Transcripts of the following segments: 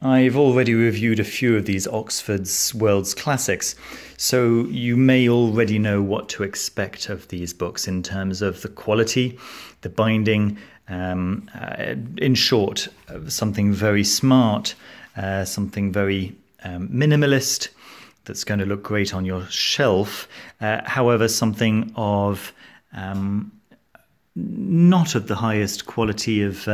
I've already reviewed a few of these Oxford's World's Classics, so you may already know what to expect of these books in terms of the quality, the binding, in short, something very smart, something very minimalist that's going to look great on your shelf. However, something of not of the highest quality of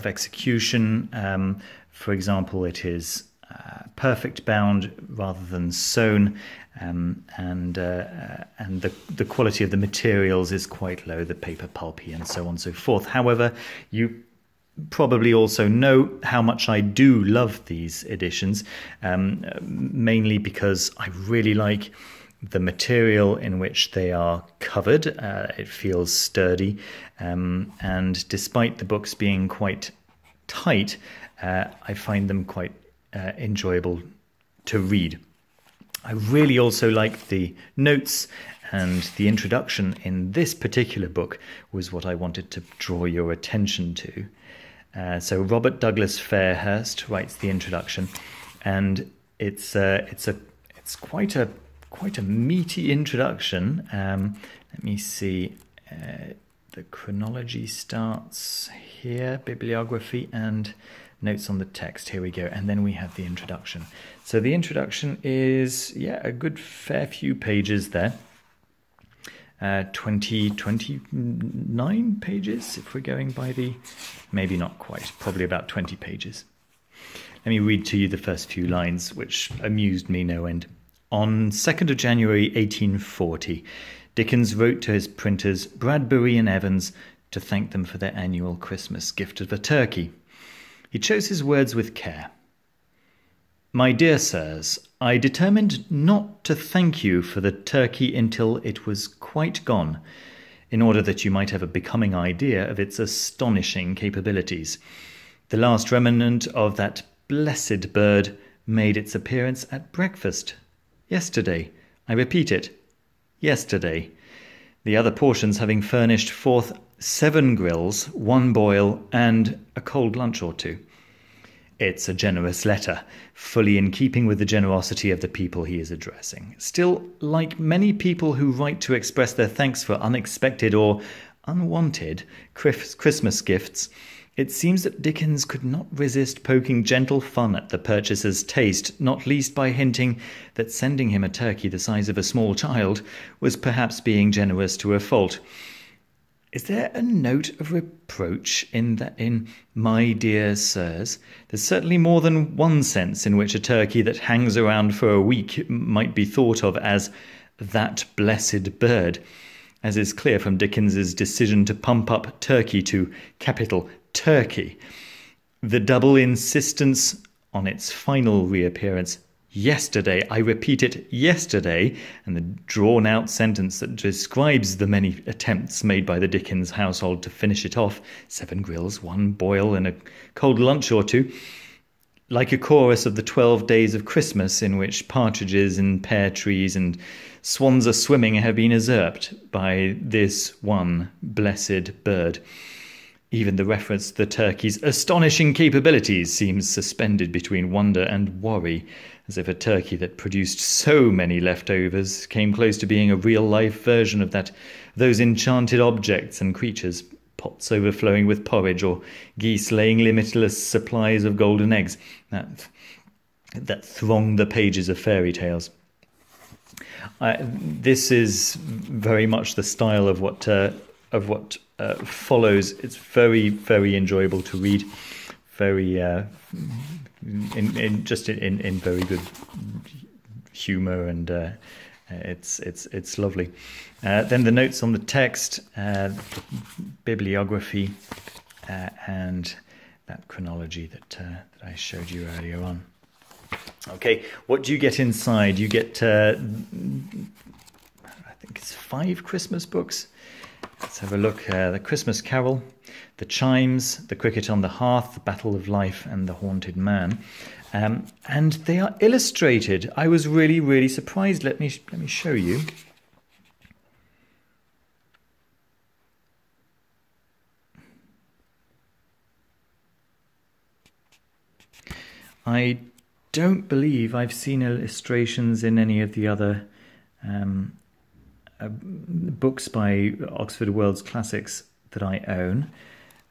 execution. For example, it is perfect bound rather than sewn, and the quality of the materials is quite low, the paper pulpy and so on and so forth. However, you probably also know how much I do love these editions, mainly because I really like the material in which they are covered. It feels sturdy, and despite the books being quite tight, I find them quite enjoyable to read. I really also like the notes, and the introduction in this particular book was what I wanted to draw your attention to. So Robert Douglas Fairhurst writes the introduction, and it's quite a meaty introduction. Let me see. The chronology starts here, bibliography and notes on the text. Here we go, and then we have the introduction. So the introduction is a good fair few pages there. 29 pages if we're going by the, maybe not quite, probably about 20 pages. Let me read to you the first few lines, which amused me no end. On 2nd of January 1840, Dickens wrote to his printers Bradbury and Evans to thank them for their annual Christmas gift of a turkey. He chose his words with care. My dear sirs, I determined not to thank you for the turkey until it was quite gone, in order that you might have a becoming idea of its astonishing capabilities. The last remnant of that blessed bird made its appearance at breakfast. Yesterday, I repeat it, yesterday, the other portions having furnished forth 7 grills, 1 boil, and a cold lunch or 2. It's a generous letter, fully in keeping with the generosity of the people he is addressing. Still, like many people who write to express their thanks for unexpected or unwanted Christmas gifts, it seems that Dickens could not resist poking gentle fun at the purchaser's taste, not least by hinting that sending him a turkey the size of a small child was perhaps being generous to a fault. Is there a note of reproach in my dear sirs? There's certainly more than one sense in which a turkey that hangs around for a week might be thought of as that blessed bird, as is clear from Dickens's decision to pump up turkey to capital Turkey. The double insistence on its final reappearance, yesterday, I repeat it, yesterday, and the drawn-out sentence that describes the many attempts made by the Dickens household to finish it off, 7 grills, 1 boil, and a cold lunch or 2, like a chorus of the 12 days of Christmas in which partridges and pear trees and swans are swimming have been usurped by this one blessed bird. Even the reference to the turkey's astonishing capabilities seems suspended between wonder and worry, as if a turkey that produced so many leftovers came close to being a real-life version of those enchanted objects and creatures, pots overflowing with porridge or geese laying limitless supplies of golden eggs that throng the pages of fairy tales. This is very much the style of what follows. It's very, very enjoyable to read. Very, in very good humour, and it's lovely. Then the notes on the text, bibliography, and that chronology that I showed you earlier on. Okay, what do you get inside? You get, I think it's 5 Christmas books. Let's have a look. The Christmas Carol, The Chimes, The Cricket on the Hearth, The Battle of Life, and The Haunted Man. And they are illustrated. I was really, really surprised. Let me show you. I don't believe I've seen illustrations in any of the other books by Oxford World's Classics that I own.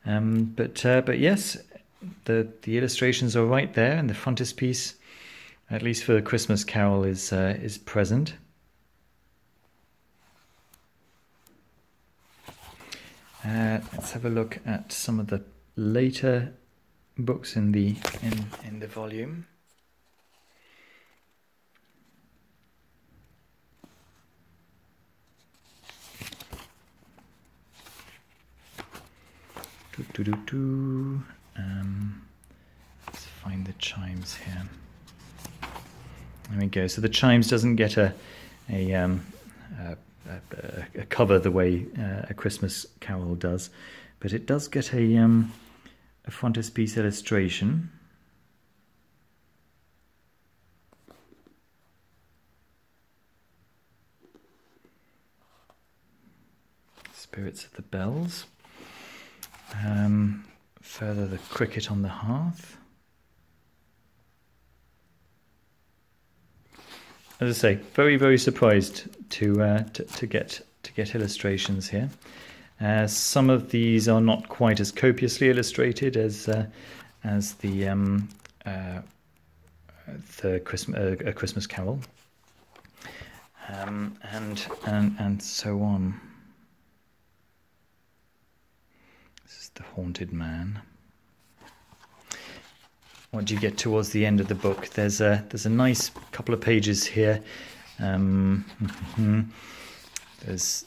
But yes, the illustrations are right there, and the frontispiece, at least for the Christmas Carol, is present. Let's have a look at some of the later books in the volume. Let's find the chimes here. There we go. So the chimes doesn't get a cover the way A Christmas Carol does, but it does get a frontispiece illustration. Spirits of the Bells. Further, the cricket on the hearth. As I say, very, very surprised to get illustrations here. Some of these are not quite as copiously illustrated as the A Christmas Carol, and so on. This is the Haunted Man. Once you get towards the end of the book, there's a nice couple of pages here. There's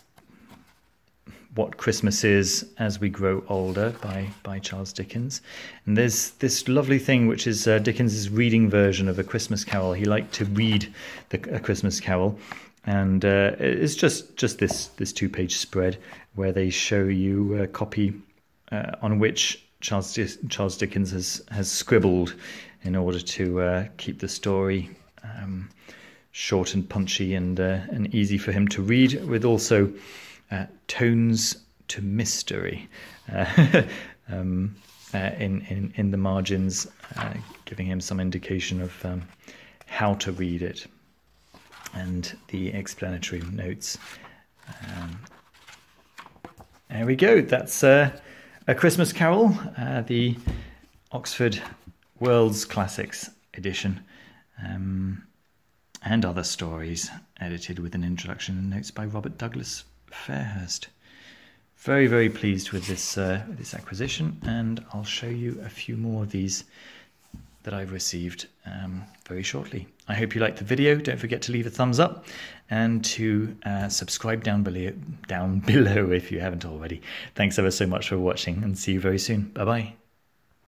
What Christmas Is As We Grow Older by Charles Dickens. And there's this lovely thing which is Dickens's reading version of A Christmas Carol. He liked to read A Christmas Carol, and it's just this 2-page spread where they show you a copy on which Charles Dickens has scribbled in order to keep the story short and punchy and easy for him to read, with also tones to mystery in the margins, giving him some indication of how to read it, and the explanatory notes. There we go. That's A Christmas Carol, the Oxford World's Classics edition, and other stories, edited with an introduction and notes by Robert Douglas Fairhurst. Very, very pleased with this acquisition, and I'll show you a few more of these that I've received very shortly. I hope you liked the video. Don't forget to leave a thumbs up and to subscribe down below if you haven't already. Thanks ever so much for watching, and see you very soon. Bye bye.